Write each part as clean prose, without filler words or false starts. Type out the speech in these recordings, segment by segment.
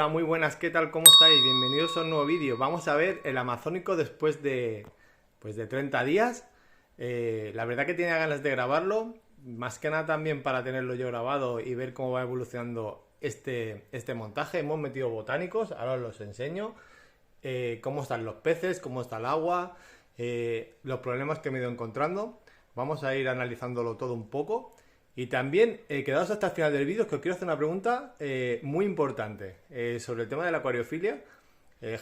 Hola, muy buenas, ¿qué tal? ¿Cómo estáis? Bienvenidos a un nuevo vídeo. Vamos a ver el amazónico después de 30 días. La verdad que tenía ganas de grabarlo, más que nada también para tenerlo yo grabado y ver cómo va evolucionando este montaje. Hemos metido botánicos, ahora os los enseño. Cómo están los peces, cómo está el agua, los problemas que me he ido encontrando. Vamos a ir analizándolo todo un poco. Y también, quedaos hasta el final del vídeo, que os quiero hacer una pregunta muy importante sobre el tema de la acuariofilia.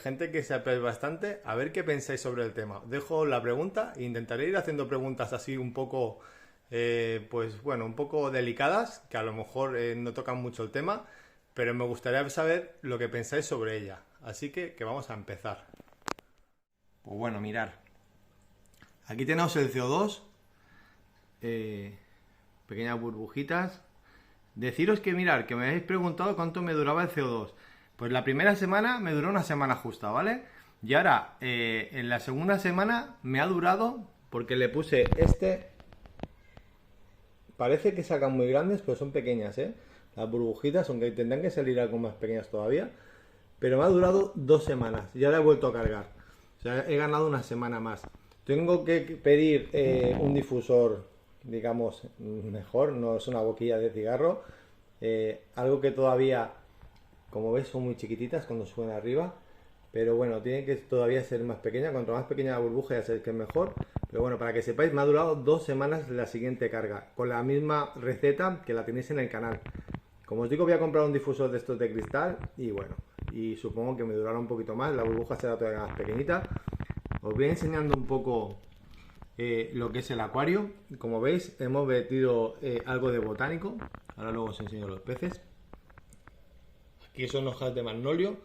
Gente que se bastante, a ver qué pensáis sobre el tema. Os dejo la pregunta e intentaré ir haciendo preguntas así un poco, pues bueno, un poco delicadas, que a lo mejor no tocan mucho el tema, pero me gustaría saber lo que pensáis sobre ella. Así que vamos a empezar. Pues bueno, mirar. Aquí tenemos el CO2. Pequeñas burbujitas. Deciros que mirar, que me habéis preguntado cuánto me duraba el CO2. Pues la primera semana me duró una semana justa, ¿vale? Y ahora, en la segunda semana me ha durado, porque le puse parece que sacan muy grandes, pero son pequeñas, ¿eh? Las burbujitas, aunque tendrán que salir algo más pequeñas todavía. Pero me ha durado 2 semanas. Y ahora he vuelto a cargar. O sea, he ganado una semana más. Tengo que pedir un difusor, digamos, mejor, no es una boquilla de cigarro, algo que todavía, como ves, son muy chiquititas cuando suben arriba, pero bueno, tiene que todavía ser más pequeña. Cuanto más pequeña la burbuja ya sé que es mejor, pero bueno, para que sepáis, me ha durado 2 semanas la siguiente carga, con la misma receta que la tenéis en el canal. Como os digo, voy a comprar un difusor de estos de cristal y bueno, y supongo que me durará un poquito más, la burbuja será todavía más pequeñita. Os voy enseñando un poco lo que es el acuario. Como veis, hemos metido algo de botánico. Ahora luego os enseño los peces. Aquí son hojas de magnolio.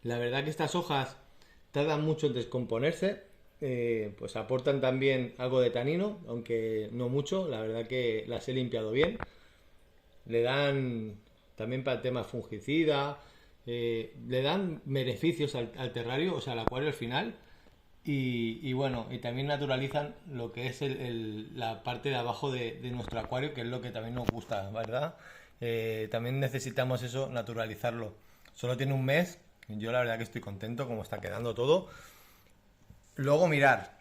La verdad que estas hojas tardan mucho en descomponerse. Pues aportan también algo de tanino, aunque no mucho. La verdad que las he limpiado bien. Le dan también para el tema fungicida. Le dan beneficios al terrario, o sea, al acuario al final. Y bueno, y también naturalizan lo que es la parte de abajo de nuestro acuario, que es lo que también nos gusta, ¿verdad? También necesitamos eso, naturalizarlo. Solo tiene un mes, yo la verdad que estoy contento como está quedando todo. Luego mirar,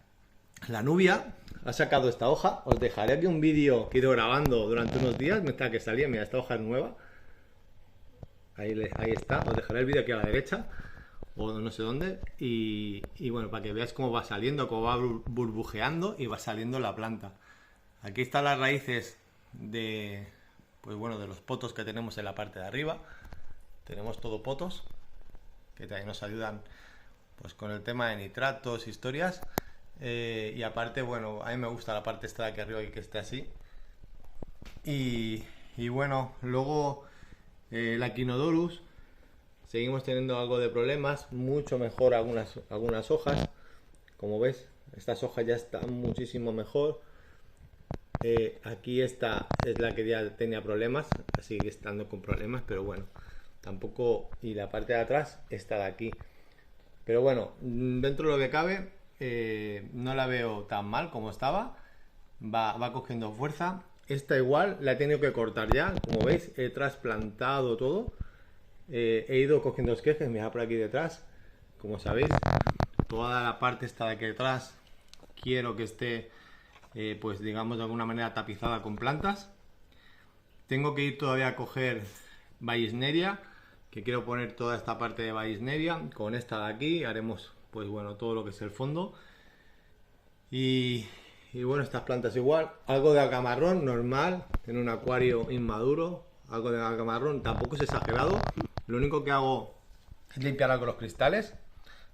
la Nubia ha sacado esta hoja. Os dejaré aquí un vídeo que he ido grabando durante unos días, mientras que salía. Mira, esta hoja es nueva. Ahí está, os dejaré el vídeo aquí a la derecha o no sé dónde, y bueno, para que veáis cómo va saliendo, cómo va burbujeando y va saliendo la planta. Aquí están las raíces pues bueno, de los potos que tenemos en la parte de arriba. Tenemos todo potos que también nos ayudan pues con el tema de nitratos, historias, y aparte, bueno, a mí me gusta la parte esta de aquí arriba y que esté así. Y bueno, luego la Quinodorus. Seguimos teniendo algo de problemas, mucho mejor algunas hojas. Como ves, estas hojas ya están muchísimo mejor. Aquí esta es la que ya tenía problemas, sigue estando con problemas, pero bueno, tampoco. Y la parte de atrás está de aquí. Pero bueno, dentro de lo que cabe, no la veo tan mal como estaba. Va cogiendo fuerza. Esta igual la he tenido que cortar ya, como veis, he trasplantado todo. He ido cogiendo esquejes, mirad por aquí detrás, como sabéis, toda la parte esta de aquí detrás quiero que esté, pues digamos de alguna manera tapizada con plantas. Tengo que ir todavía a coger Vallisneria, que quiero poner toda esta parte de Vallisneria, con esta de aquí haremos pues bueno todo lo que es el fondo. Y bueno, estas plantas igual, algo de algamarrón normal, en un acuario inmaduro, algo de algamarrón, tampoco es exagerado. Lo único que hago es limpiar algo los cristales.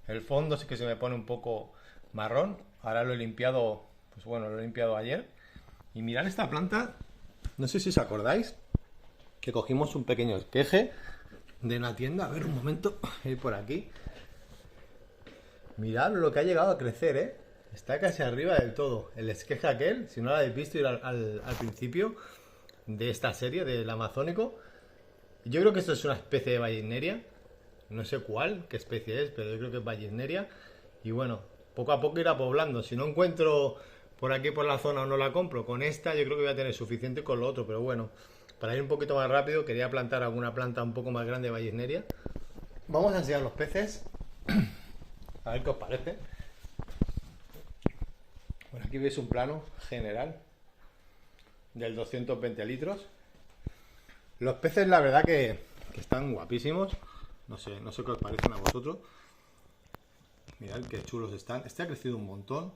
El fondo sí que se me pone un poco marrón. Ahora lo he limpiado, pues bueno, lo he limpiado ayer. Y mirad esta planta, no sé si os acordáis, que cogimos un pequeño esqueje de una tienda. A ver, un momento, ir por aquí. Mirad lo que ha llegado a crecer, ¿eh? Está casi arriba del todo. El esqueje aquel, si no lo habéis visto, ir al principio de esta serie del amazónico. Yo creo que esto es una especie de Vallisneria. No sé qué especie es, pero yo creo que es Vallisneria. Y bueno, poco a poco irá poblando. Si no encuentro por aquí por la zona o no la compro, con esta yo creo que voy a tener suficiente con lo otro. Pero bueno, para ir un poquito más rápido, quería plantar alguna planta un poco más grande de Vallisneria. Vamos a enseñar los peces. A ver qué os parece. Bueno, aquí veis un plano general del 220 litros. Los peces, la verdad que están guapísimos. No sé qué os parecen a vosotros. Mirad qué chulos están. Este ha crecido un montón.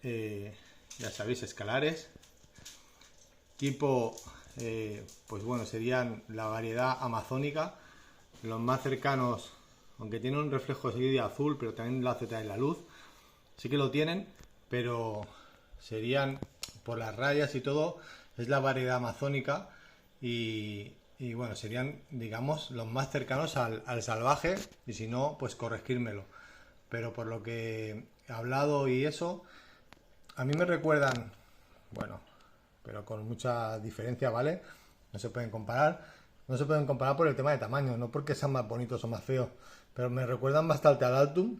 Ya sabéis, escalares. Tipo, pues bueno, serían la variedad amazónica. Los más cercanos, aunque tienen un reflejo de azul, pero también lo hace traer la luz. Sí que lo tienen, pero serían, por las rayas y todo, es la variedad amazónica. Y bueno, serían, digamos, los más cercanos al salvaje. Y si no, pues corregírmelo. Pero por lo que he hablado y eso, a mí me recuerdan, bueno, pero con mucha diferencia, ¿vale? No se pueden comparar. No se pueden comparar por el tema de tamaño, no porque sean más bonitos o más feos. Pero me recuerdan bastante al Altum,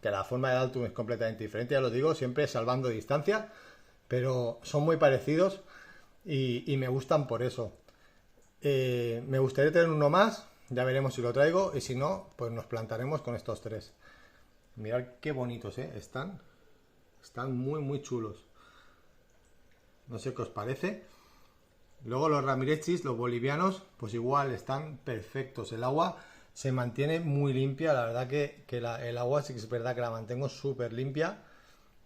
que la forma del Altum es completamente diferente, ya lo digo, siempre salvando distancia. Pero son muy parecidos y me gustan por eso. Me gustaría tener uno más, ya veremos si lo traigo. Y si no, pues nos plantaremos con estos tres. Mirad qué bonitos, están muy chulos. No sé qué os parece. Luego los ramirechis, los bolivianos, pues igual están perfectos. El agua se mantiene muy limpia. La verdad que el agua sí que es verdad que la mantengo súper limpia.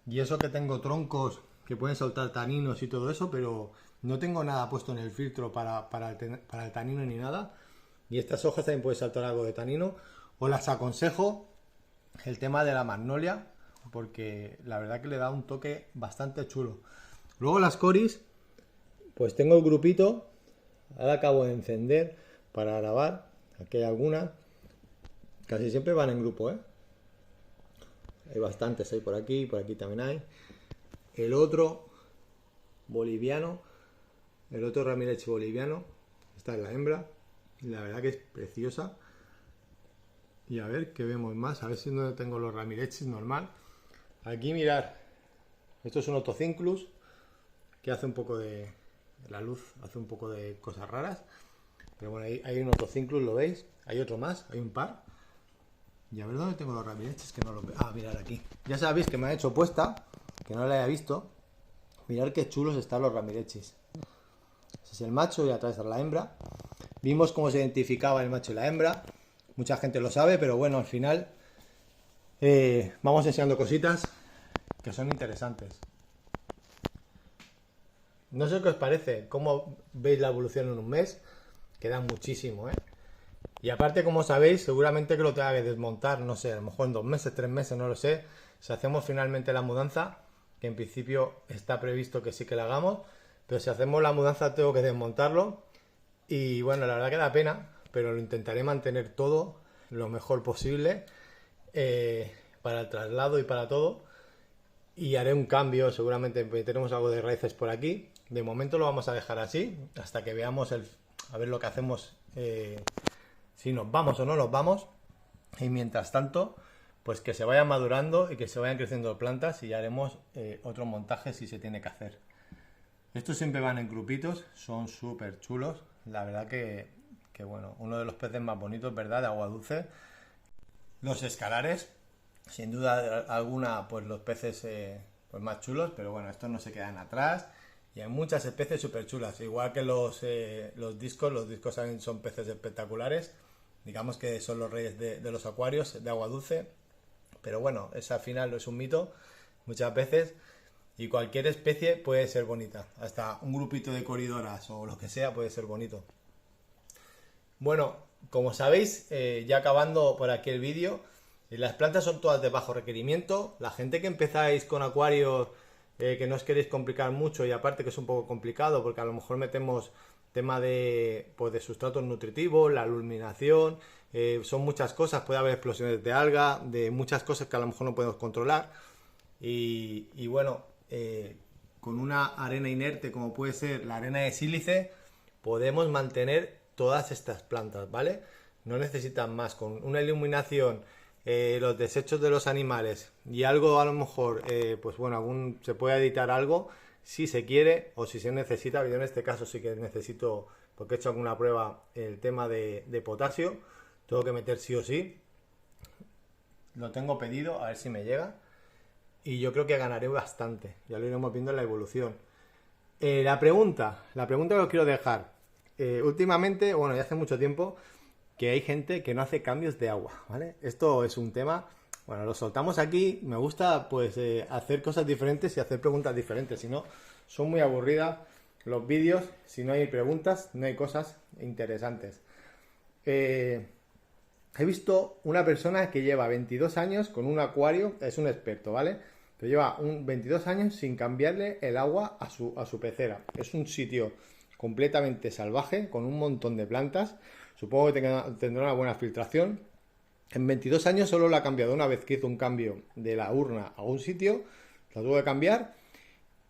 Y eso que tengo troncos que pueden soltar taninos y todo eso, pero no tengo nada puesto en el filtro para el tanino ni nada. Y estas hojas también pueden saltar algo de tanino. Os las aconsejo el tema de la magnolia, porque la verdad que le da un toque bastante chulo. Luego las coris, pues tengo el grupito. Ahora acabo de encender para grabar. Aquí hay algunas. Casi siempre van en grupo, Hay bastantes, hay por aquí también hay. El otro boliviano, el otro Ramirez boliviano, esta es la hembra. La verdad que es preciosa. Y a ver qué vemos más, a ver si no tengo los Ramirezis normal. Aquí mirad, esto es un Otocinclus que hace un poco de la luz, hace un poco de cosas raras. Pero bueno, ahí hay un Otocinclus, lo veis. Hay otro más, hay un par. Y a ver dónde tengo los Ramirezis, que no los veo. Ah, mirad aquí. Ya sabéis que me ha hecho puesta, que no la haya visto. Mirad qué chulos están los Ramirezis. Ese es el macho y atrás está la hembra. Vimos cómo se identificaba el macho y la hembra. Mucha gente lo sabe, pero bueno, al final vamos enseñando cositas que son interesantes. No sé qué os parece, cómo veis la evolución en un mes. Queda muchísimo, Y aparte, como sabéis, seguramente que lo tenga que desmontar, no sé, a lo mejor en 2 meses, 3 meses, no lo sé. Si hacemos finalmente la mudanza, que en principio está previsto que sí que la hagamos, pero si hacemos la mudanza tengo que desmontarlo. Y bueno, la verdad que da pena, pero lo intentaré mantener todo lo mejor posible para el traslado y para todo. Y haré un cambio, seguramente tenemos algo de raíces por aquí. De momento lo vamos a dejar así, hasta que veamos a ver lo que hacemos, si nos vamos o no nos vamos. Y mientras tanto, pues que se vayan madurando y que se vayan creciendo plantas y ya haremos otro montaje si se tiene que hacer. Estos siempre van en grupitos, son súper chulos. La verdad que bueno, uno de los peces más bonitos, ¿verdad? De agua dulce. Los escalares, sin duda alguna, pues los peces pues más chulos, pero bueno, estos no se quedan atrás. Y hay muchas especies súper chulas, igual que los discos también son peces espectaculares. Digamos que son los reyes de los acuarios de agua dulce. Pero bueno, eso al final es un mito, muchas veces. Y cualquier especie puede ser bonita. Hasta un grupito de coridoras o lo que sea puede ser bonito. Bueno, como sabéis, ya acabando por aquí el vídeo, las plantas son todas de bajo requerimiento. La gente que empezáis con acuarios, que no os queréis complicar mucho, y aparte que es un poco complicado porque a lo mejor metemos tema de sustratos nutritivos, la iluminación, son muchas cosas, puede haber explosiones de alga, de muchas cosas que a lo mejor no podemos controlar. Y bueno, con una arena inerte como puede ser la arena de sílice, podemos mantener todas estas plantas, ¿vale? No necesitan más, con una iluminación, los desechos de los animales y algo a lo mejor, pues bueno, se puede editar algo si se quiere o si se necesita. Yo en este caso sí que necesito, porque he hecho alguna prueba, el tema de potasio, tengo que meter sí o sí. Lo tengo pedido, a ver si me llega. Y yo creo que ganaré bastante. Ya lo iremos viendo en la evolución. La pregunta que os quiero dejar. Últimamente, bueno, ya hace mucho tiempo que hay gente que no hace cambios de agua, ¿vale? Esto es un tema, bueno, lo soltamos aquí. Me gusta, pues, hacer cosas diferentes y hacer preguntas diferentes. Si no, son muy aburridas los vídeos. Si no hay preguntas, no hay cosas interesantes. He visto una persona que lleva 22 años con un acuario, es un experto, ¿vale? Pero lleva 22 años sin cambiarle el agua a su pecera. Es un sitio completamente salvaje, con un montón de plantas. Supongo que tendrá una buena filtración. En 22 años solo la ha cambiado una vez que hizo un cambio de la urna a un sitio, la tuvo que cambiar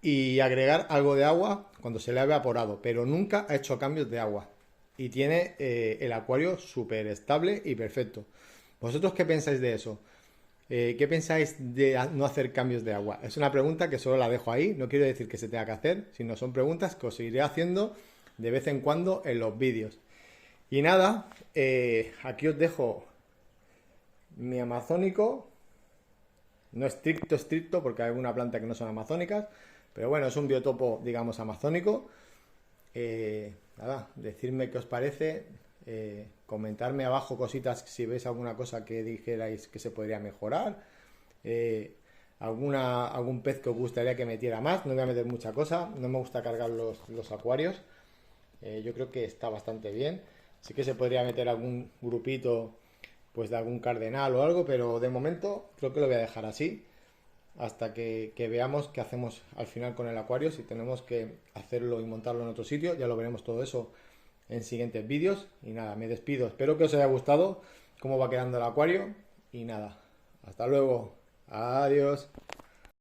y agregar algo de agua cuando se le ha evaporado, pero nunca ha hecho cambios de agua. Y tiene el acuario súper estable y perfecto. ¿Vosotros qué pensáis de eso? ¿Qué pensáis de no hacer cambios de agua? Es una pregunta que solo la dejo ahí, no quiero decir que se tenga que hacer, sino son preguntas que os iré haciendo de vez en cuando en los vídeos. Y nada, aquí os dejo mi amazónico, no estricto, porque hay alguna planta que no son amazónicas, pero bueno, es un biotopo, digamos, amazónico. Nada, decidme qué os parece, comentarme abajo cositas si veis alguna cosa que dijerais que se podría mejorar, algún pez que os gustaría que metiera más. No voy a meter mucha cosa, no me gusta cargar los acuarios. Yo creo que está bastante bien. Sí que se podría meter algún grupito, pues de algún cardenal o algo, pero de momento creo que lo voy a dejar así hasta que veamos qué hacemos al final con el acuario, si tenemos que hacerlo y montarlo en otro sitio. Ya lo veremos todo eso en siguientes vídeos. Y nada, me despido, espero que os haya gustado cómo va quedando el acuario y nada, hasta luego, adiós.